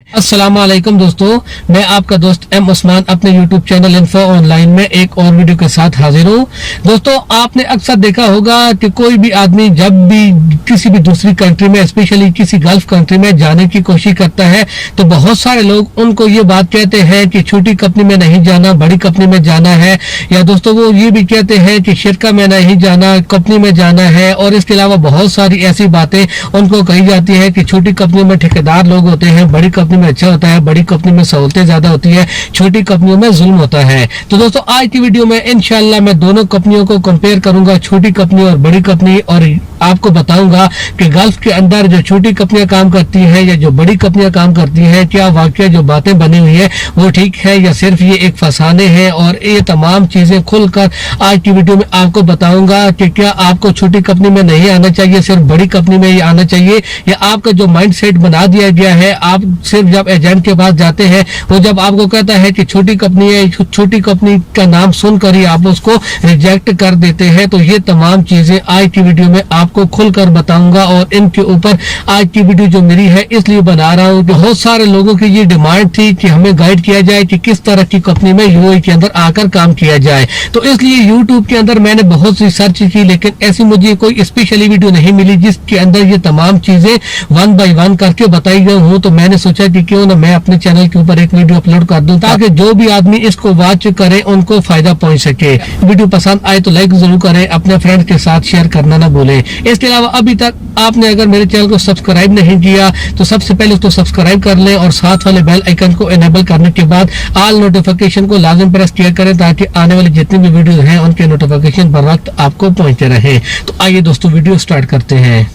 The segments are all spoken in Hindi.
अस्सलाम वालेकुम दोस्तों, मैं आपका दोस्त एम उस्मान अपने यूट्यूब चैनल इन्फो ऑनलाइन में एक और वीडियो के साथ हाजिर हूँ। दोस्तों, आपने अक्सर देखा होगा कि कोई भी आदमी जब भी किसी भी दूसरी कंट्री में, स्पेशली किसी गल्फ कंट्री में जाने की कोशिश करता है तो बहुत सारे लोग उनको ये बात कहते हैं कि छोटी कंपनी में नहीं जाना, बड़ी कंपनी में जाना है। या दोस्तों वो ये भी कहते हैं कि शिरका में नहीं जाना, कंपनी में जाना है। और इसके अलावा बहुत सारी ऐसी बातें उनको कही जाती है कि छोटी कंपनी में ठेकेदार लोग होते हैं, बड़ी कंपनी में अच्छा होता है, बड़ी कंपनी में सहूलतें ज्यादा होती है, छोटी कंपनियों में जुल्म होता है। तो दोस्तों, आज की वीडियो में इंशाल्लाह मैं दोनों कंपनियों को कंपेयर करूंगा, छोटी कंपनी और बड़ी कंपनी, और आपको बताऊंगा कि गल्फ के अंदर जो छोटी कंपनियां काम करती हैं या जो बड़ी कंपनियां काम करती हैं, क्या वाकई जो बातें बनी हुई है वो ठीक है या सिर्फ ये एक फसाने हैं। और ये तमाम चीजें खुलकर आज की वीडियो में आपको बताऊंगा कि क्या आपको छोटी कंपनी में नहीं आना चाहिए, सिर्फ बड़ी कंपनी में ही आना चाहिए, या आपका जो माइंड सेट बना दिया गया है, आप सिर्फ जब एजेंट के पास जाते हैं वो जब आपको कहता है कि छोटी कंपनी है, छोटी कंपनी का नाम सुनकर ही आप उसको रिजेक्ट कर देते हैं। तो ये तमाम चीजें आज की वीडियो में आपको खुलकर बताऊंगा और इनके ऊपर आज की वीडियो जो मेरी है इसलिए बना रहा हूँ। बहुत सारे लोगों की ये डिमांड थी कि हमें गाइड किया जाए कि किस तरह की कंपनी में यूएई के अंदर आकर काम किया जाए। तो इसलिए यूट्यूब के अंदर मैंने बहुत सी सर्च की, लेकिन ऐसी मुझे कोई स्पेशली वीडियो नहीं मिली जिसके अंदर ये तमाम चीजें वन बाय वन करके बताई गई हूँ। तो मैंने सोचा कि क्यों ना मैं अपने चैनल के ऊपर एक वीडियो अपलोड कर दूं ताकि जो भी आदमी इसको वॉच करे उनको फायदा पहुंच सके। वीडियो पसंद आए तो लाइक जरूर करें, अपने फ्रेंड के साथ शेयर करना ना भूलें। इसके अलावा अभी तक आपने अगर मेरे चैनल को सब्सक्राइब नहीं किया तो सबसे पहले उसको सब्सक्राइब कर लें और साथ वाले बेल आइकन को इनेबल करने के बाद ऑल नोटिफिकेशन को लाजिम प्रेस किया करें ताकि आने वाली जितनी भी वीडियो हैं उनके नोटिफिकेशन बर वक्त आपको पहुंचते रहे। तो आइए दोस्तों, वीडियो स्टार्ट करते हैं।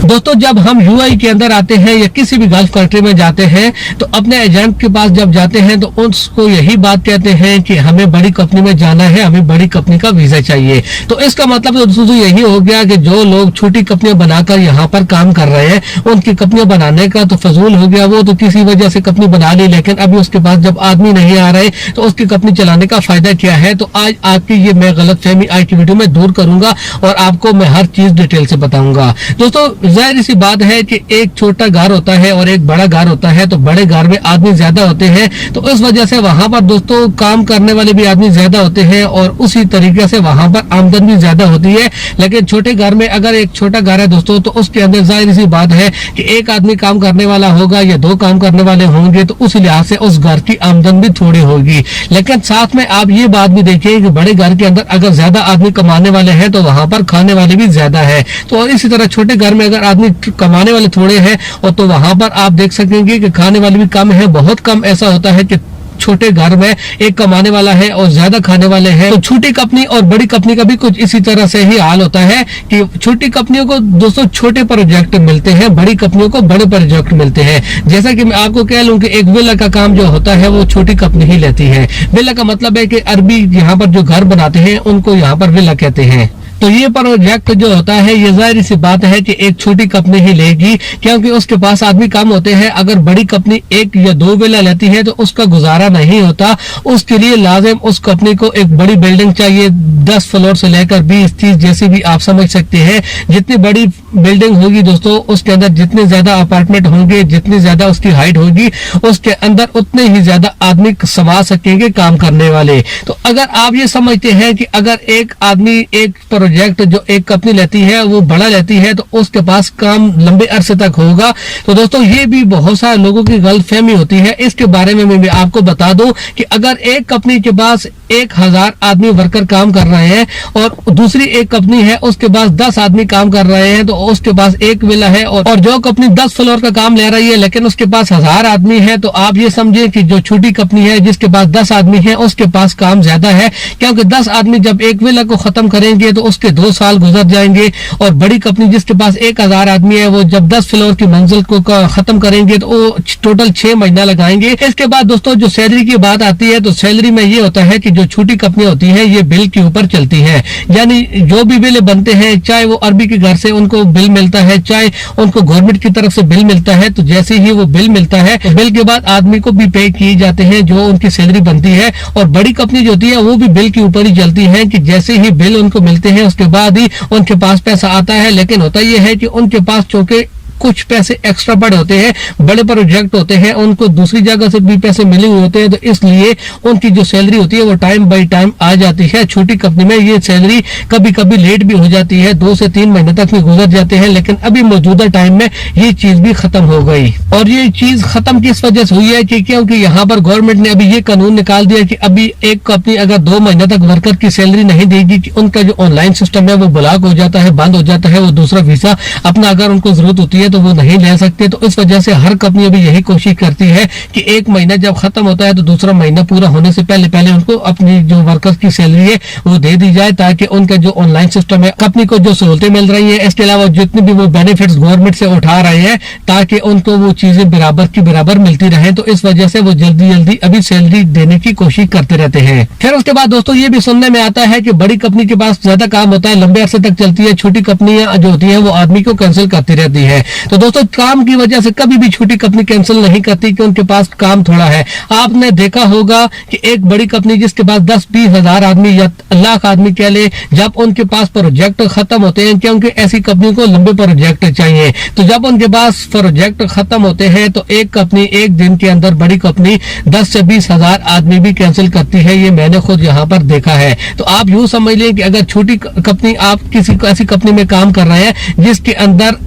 दोस्तों, जब हम यूएई के अंदर आते हैं या किसी भी गल्फ कंट्री में जाते हैं तो अपने एजेंट के पास जब जाते हैं तो उसको यही बात कहते हैं कि हमें बड़ी कंपनी में जाना है, हमें बड़ी कंपनी का वीजा चाहिए। तो इसका मतलब दोस्तों यही हो गया कि जो लोग छोटी कंपनियां बनाकर यहाँ पर काम कर रहे हैं उनकी कंपनियां बनाने का तो फजूल हो गया। वो तो किसी वजह से कंपनी बना ली, लेकिन अभी उसके पास जब आदमी नहीं आ रहे तो उसकी कंपनी चलाने का फायदा क्या है। तो आज आपकी ये मैं गलतफहमी आज की वीडियो में दूर करूंगा और आपको मैं हर चीज डिटेल से बताऊंगा। दोस्तों, जाहिर सी बात है कि एक छोटा घर होता है और एक बड़ा घर होता है, तो बड़े घर में आदमी ज्यादा होते हैं तो इस वजह से वहां पर दोस्तों काम करने वाले भी आदमी ज्यादा होते हैं और उसी तरीके से वहां पर आमदन भी ज्यादा होती है। लेकिन छोटे घर में अगर एक छोटा घर है दोस्तों तो उसके अंदर जाहिर सी बात है कि एक आदमी काम करने वाला होगा या दो काम करने वाले होंगे, तो उस लिहाज से उस घर की आमदन भी थोड़ी होगी। लेकिन साथ में आप ये बात भी देखिए कि बड़े घर के अंदर अगर ज्यादा आदमी कमाने वाले हैं तो वहां पर खाने वाले भी ज्यादा है। तो इसी तरह छोटे घर में अगर आदमी कमाने वाले थोड़े हैं और तो वहां पर आप देख सकेंगे कि खाने वाले भी कम है। बहुत कम ऐसा होता है कि छोटे घर में एक कमाने वाला है और ज्यादा खाने वाले हैं। तो छोटी कंपनी और बड़ी कंपनी का भी कुछ इसी तरह से ही हाल होता है कि छोटी कंपनियों को दोस्तों छोटे प्रोजेक्ट मिलते हैं, बड़ी कंपनियों को बड़े प्रोजेक्ट मिलते हैं। जैसा कि मैं आपको कह लूं कि एक विला का काम जो होता है वो छोटी कंपनी ही लेती है। विला का मतलब है कि अरबी यहाँ पर जो घर बनाते हैं उनको यहाँ पर विला कहते हैं। तो ये प्रोजेक्ट जो होता है ये जाहिर सी बात है कि एक छोटी कंपनी ही लेगी क्योंकि उसके पास आदमी कम होते हैं। अगर बड़ी कंपनी एक या दो विला लेती है तो उसका गुजारा नहीं होता। उसके लिए लाजिम उस कंपनी को एक बड़ी बिल्डिंग चाहिए, 10 फ्लोर से लेकर 20-30 जैसी भी आप समझ सकते हैं। जितनी बड़ी बिल्डिंग होगी दोस्तों उसके अंदर जितने ज्यादा अपार्टमेंट होंगे, जितनी ज्यादा उसकी हाइट होगी, उसके अंदर उतने ही ज्यादा आदमी समा सकेंगे काम करने वाले। तो अगर आप ये समझते हैं कि अगर एक आदमी एक प्रोजेक्ट जो एक कंपनी लेती है वो बड़ा लेती है तो उसके पास काम लंबे अरसे तक होगा, तो दोस्तों ये भी बहुत सारे लोगों की गलतफहमी होती है। इसके बारे में मैं आपको बता दूं कि अगर एक कंपनी के पास 1000 आदमी वर्कर काम कर रहे हैं और दूसरी एक कंपनी है उसके पास 10 आदमी काम कर रहे हैं तो उसके पास एक विला है, और जो कंपनी 10 फ्लोर का काम ले रही है लेकिन उसके पास 1000 आदमी है, तो आप ये समझे कि जो छोटी कंपनी है जिसके पास 10 आदमी है उसके पास काम ज्यादा है। क्योंकि 10 आदमी जब एक विला को खत्म करेंगे तो उस उसके 2 साल गुजर जाएंगे। और बड़ी कंपनी जिसके पास 1000 आदमी है वो जब 10 फ्लोर की मंजिल को खत्म करेंगे तो वो टोटल 6 महीना लगाएंगे। इसके बाद दोस्तों जो सैलरी की बात आती है तो सैलरी में ये होता है कि जो छोटी कंपनी होती है ये बिल के ऊपर चलती है, यानी जो भी बिल बनते हैं चाहे वो अरबी के घर से उनको बिल मिलता है चाहे उनको गवर्नमेंट की तरफ से बिल मिलता है, तो जैसे ही वो बिल मिलता है तो बिल के बाद आदमी को भी पे किए जाते हैं जो उनकी सैलरी बनती है। और बड़ी कंपनी जो होती है वो भी बिल के ऊपर ही चलती है कि जैसे ही बिल उनको मिलते हैं उसके बाद ही उनके पास पैसा आता है। लेकिन होता यह है कि उनके पास चूंकि कुछ पैसे एक्स्ट्रा बड़े होते हैं, बड़े प्रोजेक्ट होते हैं, उनको दूसरी जगह से भी पैसे मिले हुए होते हैं, तो इसलिए उनकी जो सैलरी होती है वो टाइम बाय टाइम आ जाती है। छोटी कंपनी में ये सैलरी कभी कभी लेट भी हो जाती है, 2 से 3 महीने तक भी गुजर जाते हैं। लेकिन अभी मौजूदा टाइम में ये चीज भी खत्म हो गई। और ये चीज खत्म किस वजह से हुई है कि क्योंकि यहाँ पर गवर्नमेंट ने अभी ये कानून निकाल दिया कि अभी एक कंपनी अगर 2 महीने तक वर्कर की सैलरी नहीं देगी कि उनका जो ऑनलाइन सिस्टम है वो ब्लॉक हो जाता है, बंद हो जाता है। वो दूसरा वीजा अपना अगर उनको जरूरत होती है तो वो नहीं ले सकते। तो इस वजह से हर कंपनी अभी यही कोशिश करती है कि एक महीना जब खत्म होता है तो दूसरा महीना पूरा होने से पहले पहले उनको अपनी जो वर्कर्स की सैलरी है वो दे दी जाए, ताकि उनका जो ऑनलाइन सिस्टम है कंपनी को जो सहूलतें मिल रही है, इसके अलावा जितनी भी वो बेनिफिट्स गवर्नमेंट से उठा रहे हैं ताकि उनको वो चीजें बराबर की बराबर मिलती रहे। तो इस वजह से वो जल्दी जल्दी अभी सैलरी देने की कोशिश करते रहते हैं। फिर उसके बाद दोस्तों ये भी सुनने में आता है कि बड़ी कंपनी के पास ज्यादा काम होता है, लंबे अरसे तक चलती है, छोटी कंपनियां जो होती है वो आदमी को कैंसिल करती रहती है। तो दोस्तों काम की वजह से कभी भी छोटी कंपनी कैंसिल नहीं करती कि उनके पास काम थोड़ा है। आपने देखा होगा कि एक बड़ी कंपनी जिसके पास 10-20 हजार आदमी या लाख आदमी कह ले, जब उनके पास प्रोजेक्ट खत्म होते हैं, क्योंकि ऐसी कंपनी को लंबे प्रोजेक्ट चाहिए, तो जब उनके पास प्रोजेक्ट खत्म होते हैं तो एक कंपनी एक दिन के अंदर बड़ी कंपनी 10 से 20 हजार आदमी भी कैंसिल करती है। ये मैंने खुद यहाँ पर देखा है। तो आप यूं समझ लें कि अगर छोटी कंपनी आप किसी ऐसी कंपनी में काम कर रहे हैं जिसके अंदर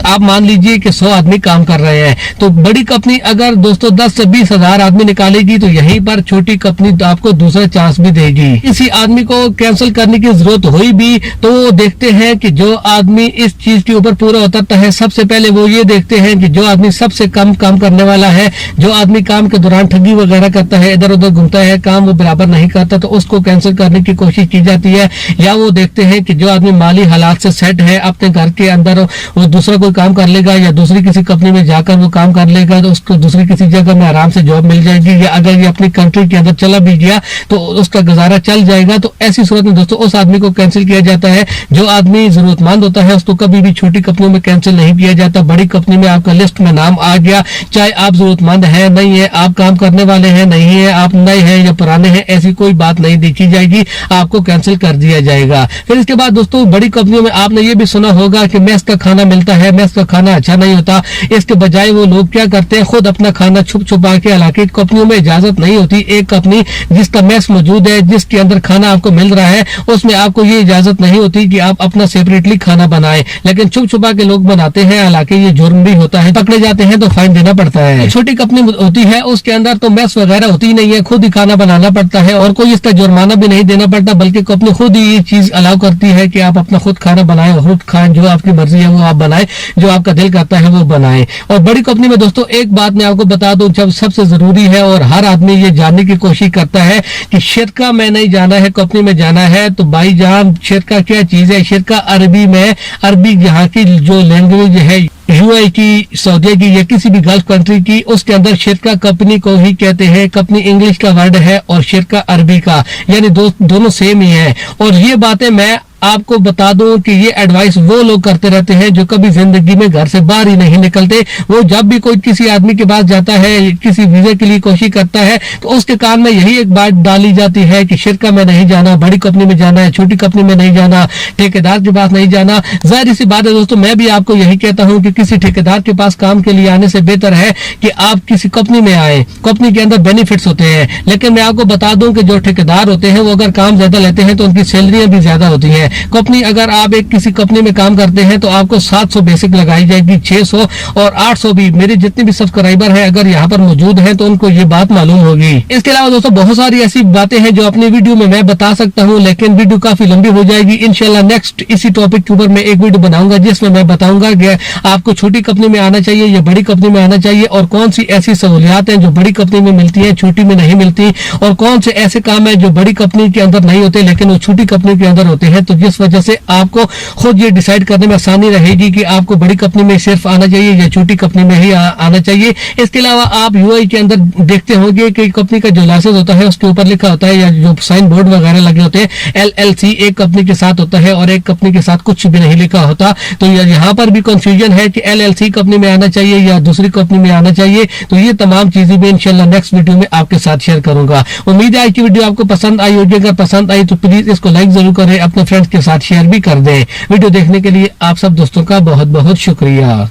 आप मान लीजिए कि 100 आदमी काम कर रहे हैं, तो बड़ी कंपनी अगर दोस्तों 10 से 20 हजार आदमी निकालेगी तो यहीं पर छोटी कंपनी तो आपको दूसरा चांस भी देगी। किसी आदमी को कैंसिल करने की जरूरत हुई भी तो वो देखते हैं कि जो आदमी इस चीज के ऊपर पूरा उतरता है, सबसे पहले वो ये देखते हैं कि जो आदमी सबसे कम काम करने वाला है, जो आदमी काम के दौरान ठगी वगैरह करता है, इधर उधर घूमता है, काम वो बराबर नहीं करता, तो उसको कैंसिल करने की कोशिश की जाती है। या वो देखते हैं कि जो आदमी माली हालात से सेट है, अपने घर के अंदर वो दूसरा कोई काम कर लेगा या दूसरी किसी कंपनी में जाकर वो काम कर लेगा तो उसको दूसरी किसी जगह में आराम से जॉब मिल जाएगी, या अगर ये अपनी कंट्री के अंदर चला भी गया तो उसका गुजारा चल जाएगा। तो ऐसी सूरत में दोस्तों उस आदमी को कैंसिल किया जाता है। जो आदमी जरूरतमंद होता है उसको कभी भी छोटी कंपनियों में कैंसिल नहीं किया जाता। बड़ी कंपनी में आपका लिस्ट में नाम आ गया, चाहे आप जरूरतमंद है नहीं है, आप काम करने वाले हैं नहीं है, आप नए हैं या पुराने हैं, ऐसी कोई बात नहीं देखी जाएगी, आपको कैंसिल कर दिया जाएगा। फिर इसके बाद दोस्तों बड़ी कंपनियों में आपने ये भी सुना होगा कि मेस का खाना मिलता है, मेस का खाना अच्छा नहीं होता। इसके बजाय वो लोग क्या करते हैं, खुद अपना खाना छुप छुपा के, हालांकि कंपनियों में इजाजत नहीं होती। एक कंपनी जिसका मेस मौजूद है, जिसके अंदर खाना आपको मिल रहा है, उसमें आपको ये इजाजत नहीं होती कि आप अपना सेपरेटली खाना बनाएं, लेकिन छुप छुपा के लोग बनाते हैं। हालांकि ये जुर्म भी होता है, पकड़े जाते हैं तो फाइन देना पड़ता है। छोटी कंपनी होती है उसके अंदर तो मेस वगैरह होती नहीं है, खुद ही खाना बनाना पड़ता है और कोई इसका जुर्माना भी नहीं देना पड़ता, बल्कि कंपनी खुद ही ये चीज अलाउ करती है कि आप अपना खुद खाना बनाएं, खुद खाएं, जो आपकी मर्जी है वो आप बनाएं, जो आपका दिल करता है वो बनाएं। और बड़ी कंपनी में दोस्तों एक बात मैं आपको बता दूं, जब सबसे जरूरी है और हर आदमी ये जानने की कोशिश करता है कि शिरका में नहीं जाना है, कंपनी में जाना है, तो भाईजान शिरका क्या चीज है। शिरका अरबी में, अरबी यहाँ की जो लैंग्वेज है यूएई की, सऊदी की या किसी भी गल्फ कंट्री की, उसके अंदर शिरका कंपनी को ही कहते हैं। कंपनी इंग्लिश का वर्ड है और शिरका अरबी का, यानी दोनों सेम ही है। और ये बातें मैं आपको बता दूं कि ये एडवाइस वो लोग करते रहते हैं जो कभी जिंदगी में घर से बाहर ही नहीं निकलते। वो जब भी कोई किसी आदमी के पास जाता है, किसी वीजे के लिए कोशिश करता है, तो उसके कान में यही एक बात डाली जाती है कि शिरका में नहीं जाना, बड़ी कंपनी में जाना है, छोटी कंपनी में नहीं जाना, ठेकेदार के पास नहीं जाना। जाहिर सी बात है दोस्तों, मैं भी आपको यही कहता हूँ कि किसी ठेकेदार के पास काम के लिए आने से बेहतर है कि आप किसी कंपनी में आए। कंपनी के अंदर बेनिफिट्स होते हैं, लेकिन मैं आपको बता दूं कि जो ठेकेदार होते हैं वो अगर काम ज्यादा लेते हैं तो उनकी सैलरियां भी ज्यादा होती है। कंपनी, अगर आप एक किसी कंपनी में काम करते हैं तो आपको 700 बेसिक लगाई जाएगी, 600 और 800 भी। मेरे जितने भी सब्सक्राइबर हैं अगर यहाँ पर मौजूद हैं तो उनको ये बात मालूम होगी। इसके अलावा दोस्तों बहुत सारी ऐसी बातें हैं जो अपनी वीडियो में मैं बता सकता हूँ, लेकिन वीडियो काफी लंबी हो जाएगी। इंशाल्लाह नेक्स्ट इसी टॉपिक के ऊपर मैं एक वीडियो बनाऊंगा जिसमें मैं बताऊंगा कि आपको छोटी कंपनी में आना चाहिए या बड़ी कंपनी में आना चाहिए, और कौन सी ऐसी सहूलियात हैं जो बड़ी कंपनी में मिलती है, छोटी में नहीं मिलती, और कौन से ऐसे काम है जो बड़ी कंपनी के अंदर नहीं होते लेकिन वो छोटी कंपनी के अंदर होते हैं। तो जिस वजह से आपको खुद ये डिसाइड करने में आसानी रहेगी कि आपको बड़ी कंपनी में सिर्फ आना चाहिए या छोटी कंपनी में ही आना चाहिए। इसके अलावा आप यूआई के अंदर देखते होंगे कि कंपनी का जो लाइसेंस होता है उसके ऊपर लिखा होता है, या जो साइन बोर्ड वगैरह लगे होते हैं, LLC एक कंपनी के साथ होता है और एक कंपनी के साथ कुछ भी नहीं लिखा होता। तो यहाँ पर भी कंफ्यूजन है कि LLC कंपनी में आना चाहिए या दूसरी कंपनी में आना चाहिए। तो ये तमाम चीजें भी इंशाल्लाह नेक्स्ट वीडियो में आपके साथ शेयर करूंगा। उम्मीद है कि वीडियो आपको पसंद आई होगी। अगर पसंद आई तो प्लीज इसको लाइक जरूर करें, अपने फ्रेंड्स के साथ शेयर भी कर दें। वीडियो देखने के लिए आप सब दोस्तों का बहुत बहुत शुक्रिया।